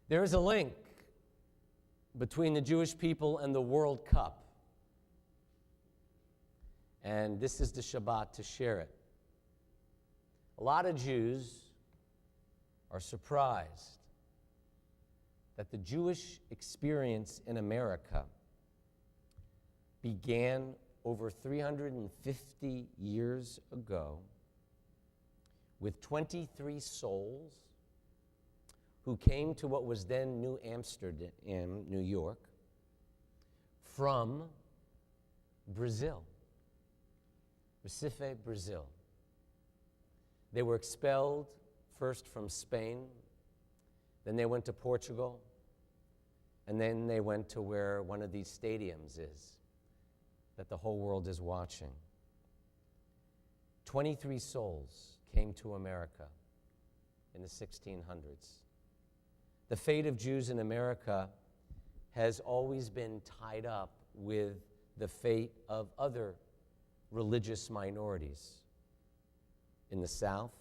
There is a link between the Jewish people and the World Cup. And this is the Shabbat to share it. A lot of Jews are surprised that the Jewish experience in America began over 350 years ago with 23 souls who came to what was then New Amsterdam, New York, from Brazil, Recife, Brazil. They were expelled first from Spain, then they went to Portugal, and then they went to where one of these stadiums is that the whole world is watching. 23 souls came to America in the 1600s. The fate of Jews in America has always been tied up with the fate of other religious minorities. In the South,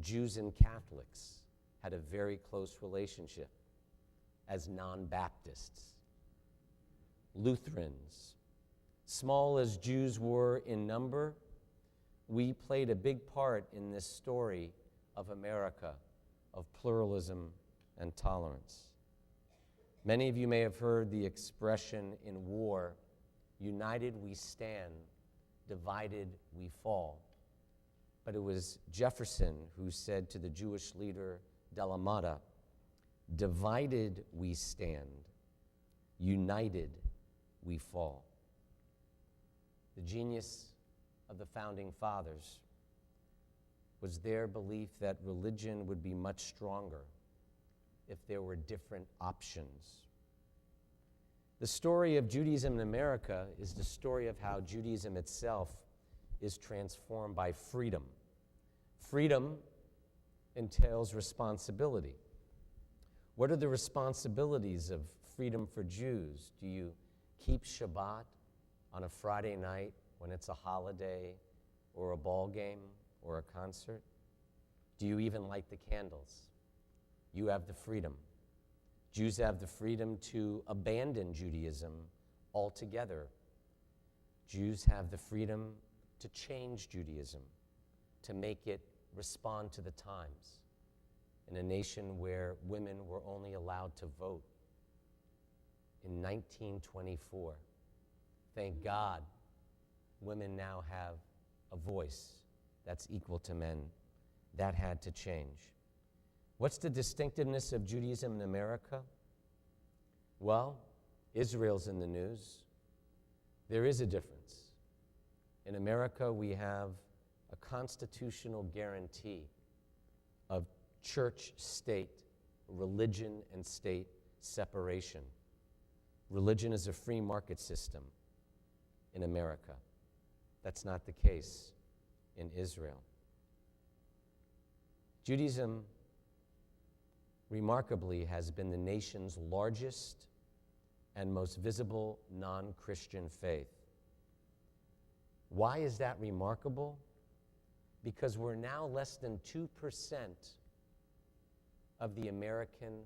Jews and Catholics had a very close relationship as non-Baptists. Lutherans, small as Jews were in number, we played a big part in this story of America, of pluralism and tolerance. Many of you may have heard the expression in war, united we stand, divided we fall. But it was Jefferson who said to the Jewish leader Della Motta, divided we stand, united we fall. The genius of the founding fathers was their belief that religion would be much stronger if there were different options. The story of Judaism in America is the story of how Judaism itself is transformed by freedom. Freedom entails responsibility. What are the responsibilities of freedom for Jews? Do you keep Shabbat on a Friday night when it's a holiday or a ball game or a concert? Do you even light the candles? You have the freedom. Jews have the freedom to abandon Judaism altogether. Jews have the freedom to change Judaism, to make it respond to the times in a nation where women were only allowed to vote in 1924. Thank God, women now have a voice that's equal to men. That had to change. What's the distinctiveness of Judaism in America? Well, Israel's in the news. There is a difference. In America, we have a constitutional guarantee of church-state, religion and state separation. Religion is a free market system in America. That's not the case in Israel. Judaism, remarkably, has been the nation's largest and most visible non-Christian faith. Why is that remarkable? Because we're now less than 2% of the American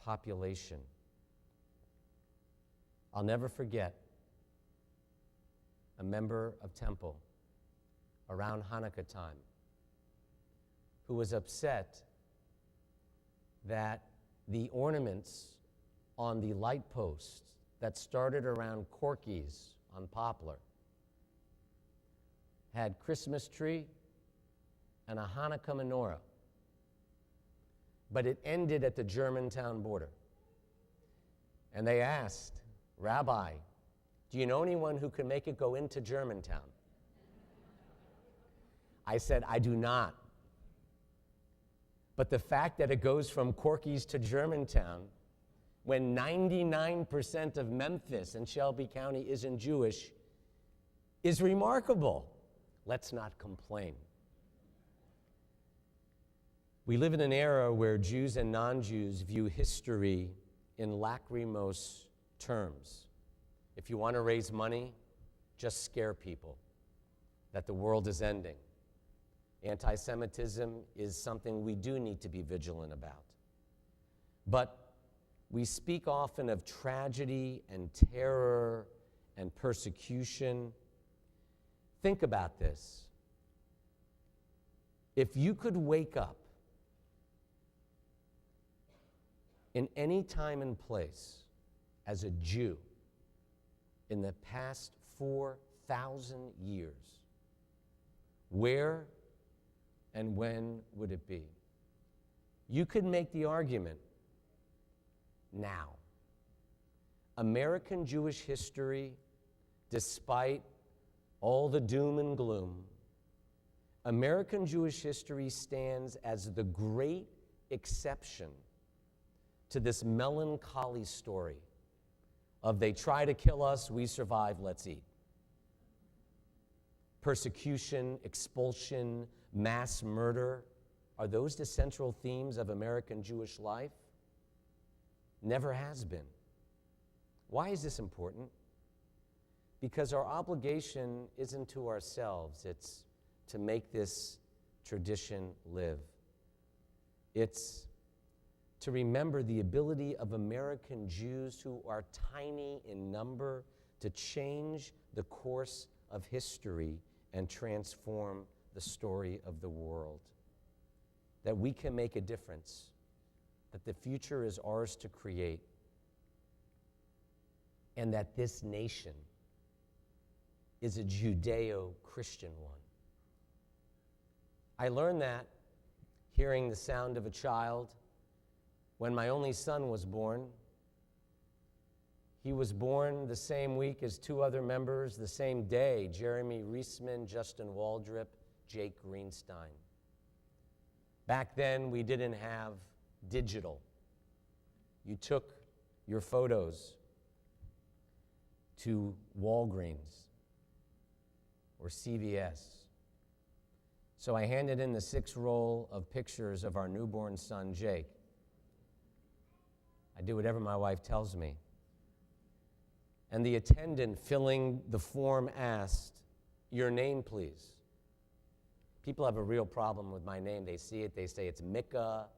population. I'll never forget a member of Temple around Hanukkah time who was upset that the ornaments on the light posts that started around Corky's on Poplar had Christmas tree and a Hanukkah menorah, but it ended at the Germantown border. And they asked, Rabbi, do you know anyone who can make it go into Germantown? I said, I do not. But the fact that it goes from Corky's to Germantown, when 99% of Memphis and Shelby County isn't Jewish, is remarkable. Let's not complain. We live in an era where Jews and non-Jews view history in lachrymose terms. If you want to raise money, just scare people that the world is ending. Anti-Semitism is something we do need to be vigilant about. But we speak often of tragedy and terror and persecution. Think about this. If you could wake up in any time and place as a Jew in the past 4,000 years, where and when would it be? You could make the argument now. American Jewish history, despite all the doom and gloom, American Jewish history stands as the great exception to this melancholy story of they try to kill us, we survive, let's eat. Persecution, expulsion, mass murder, are those the central themes of American Jewish life? Never has been. Why is this important? Because our obligation isn't to ourselves, it's to make this tradition live. It's to remember the ability of American Jews who are tiny in number to change the course of history and transform the story of the world. That we can make a difference, that the future is ours to create, and that this nation is a Judeo-Christian one. I learned that hearing the sound of a child when my only son was born. He was born the same week as two other members, the same day, Jeremy Reisman, Justin Waldrip, Jake Greenstein. Back then, we didn't have digital. You took your photos to Walgreens or CVS. So I handed in the 6 roll of pictures of our newborn son, Jake. I do whatever my wife tells me. And the attendant filling the form asked, "Your name, please." People have a real problem with my name. They see it, they say it's Micah.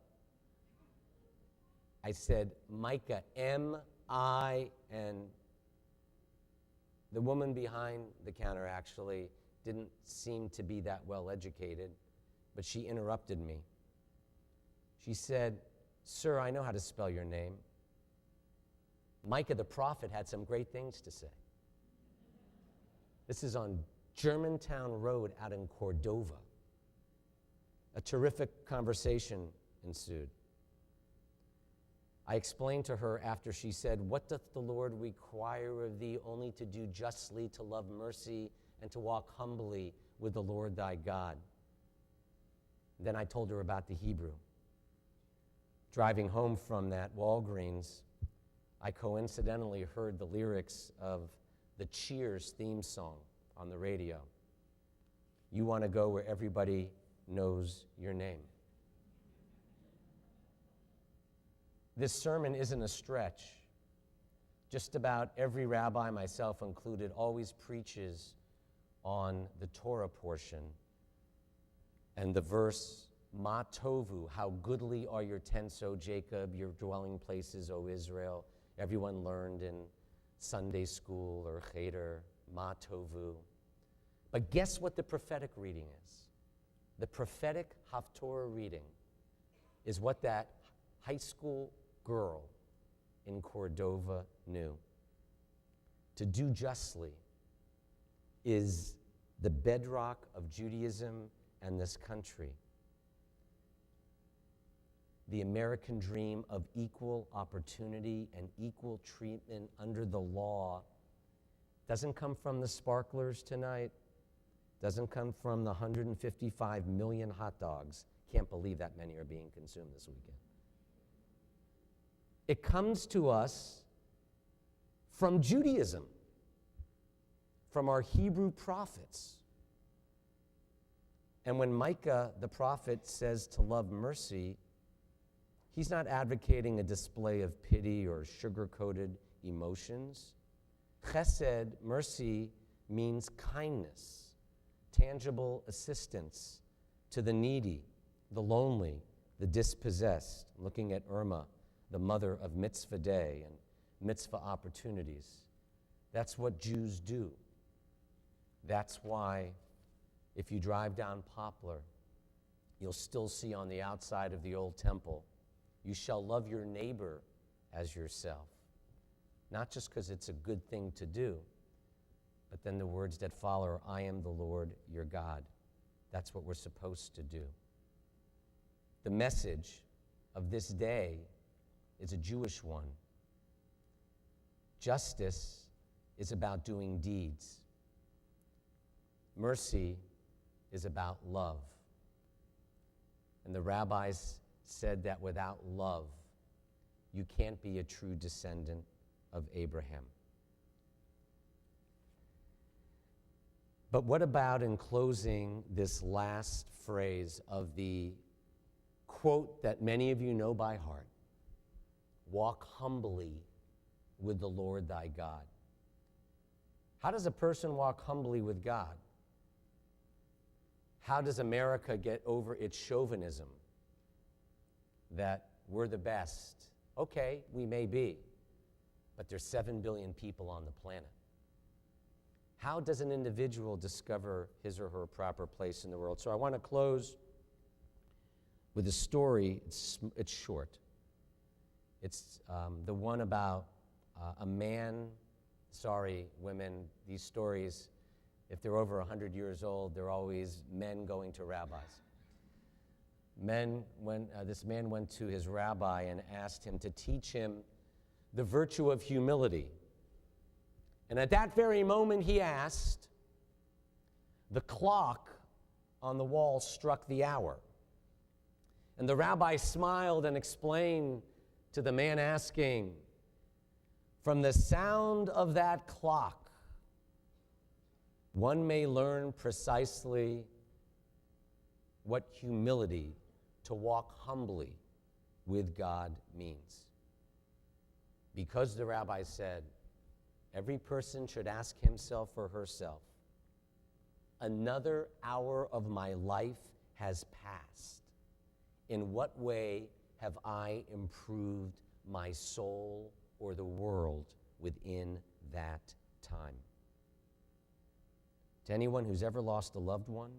I said, Micah, M-I, and the woman behind the counter actually didn't seem to be that well educated, but she interrupted me. She said, "Sir, I know how to spell your name." Micah the prophet had some great things to say. This is on Germantown Road out in Cordova. A terrific conversation ensued. I explained to her after she said, "What doth the Lord require of thee? Only to do justly, to love mercy, and to walk humbly with the Lord thy God." Then I told her about the Hebrew. Driving home from that Walgreens, I coincidentally heard the lyrics of the Cheers theme song on the radio. You want to go where everybody knows your name. This sermon isn't a stretch. Just about every rabbi, myself included, always preaches on the Torah portion and the verse, Ma tovu, how goodly are your tents, O Jacob, your dwelling places, O Israel. Everyone learned in Sunday school or cheder, Ma tovu. But guess what the prophetic reading is? The prophetic Haftorah reading is what that high school girl in Cordova knew. To do justly is the bedrock of Judaism and this country. The American dream of equal opportunity and equal treatment under the law doesn't come from the sparklers tonight, doesn't come from the 155 million hot dogs. Can't believe that many are being consumed this weekend. It comes to us from Judaism, from our Hebrew prophets. And when Micah the prophet says to love mercy, he's not advocating a display of pity or sugar-coated emotions. Chesed, mercy, means kindness, tangible assistance to the needy, the lonely, the dispossessed. I'm looking at Irma the mother of mitzvah day and mitzvah opportunities. That's what Jews do. That's why if you drive down Poplar, you'll still see on the outside of the old temple, you shall love your neighbor as yourself. Not just because it's a good thing to do, but then the words that follow, I am the Lord your God. That's what we're supposed to do. The message of this day is a Jewish one. Justice is about doing deeds. Mercy is about love. And the rabbis said that without love, you can't be a true descendant of Abraham. But what about, in closing, this last phrase of the quote that many of you know by heart? Walk humbly with the Lord thy God. How does a person walk humbly with God? How does America get over its chauvinism that we're the best? Okay, we may be, but there's 7 billion people on the planet. How does an individual discover his or her proper place in the world? So I want to close with a story. It's short. It's the one about a man. Sorry, women, these stories, if they're over 100 years old, they're always men going to rabbis. This man went to his rabbi and asked him to teach him the virtue of humility. And at that very moment he asked, the clock on the wall struck the hour. And the rabbi smiled and explained to the man asking, from the sound of that clock, one may learn precisely what humility, to walk humbly with God, means. Because the rabbi said, every person should ask himself or herself, another hour of my life has passed. In what way have I improved my soul or the world within that time? To anyone who's ever lost a loved one,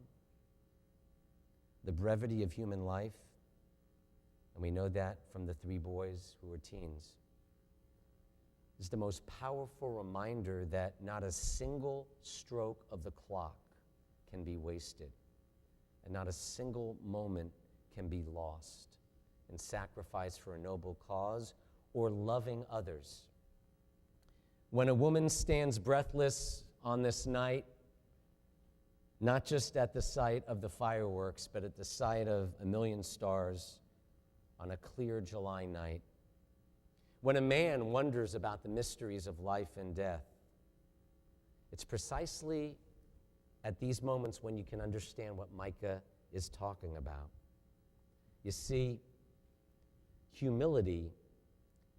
the brevity of human life, and we know that from the 3 boys who were teens, is the most powerful reminder that not a single stroke of the clock can be wasted, and not a single moment can be lost in sacrifice for a noble cause or loving others. When a woman stands breathless on this night, not just at the sight of the fireworks, but at the sight of a million stars on a clear July night, when a man wonders about the mysteries of life and death, it's precisely at these moments when you can understand what Micah is talking about. You see, humility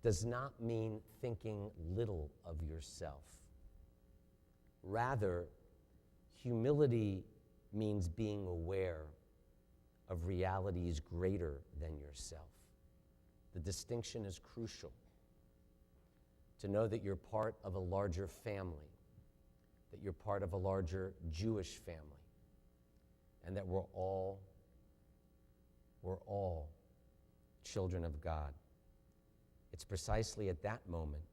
does not mean thinking little of yourself. Rather, humility means being aware of realities greater than yourself. The distinction is crucial. To know that you're part of a larger family, that you're part of a larger Jewish family, and that we're all children of God. It's precisely at that moment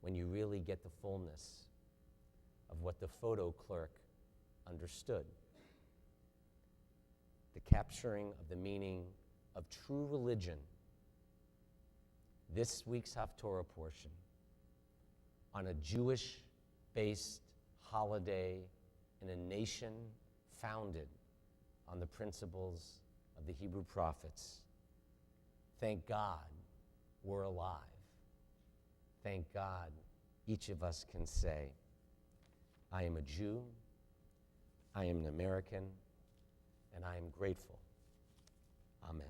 when you really get the fullness of what the photo clerk understood. The capturing of the meaning of true religion. This week's Haftorah portion on a Jewish-based holiday in a nation founded on the principles of the Hebrew prophets. Thank God we're alive. Thank God each of us can say, I am a Jew, I am an American, and I am grateful. Amen.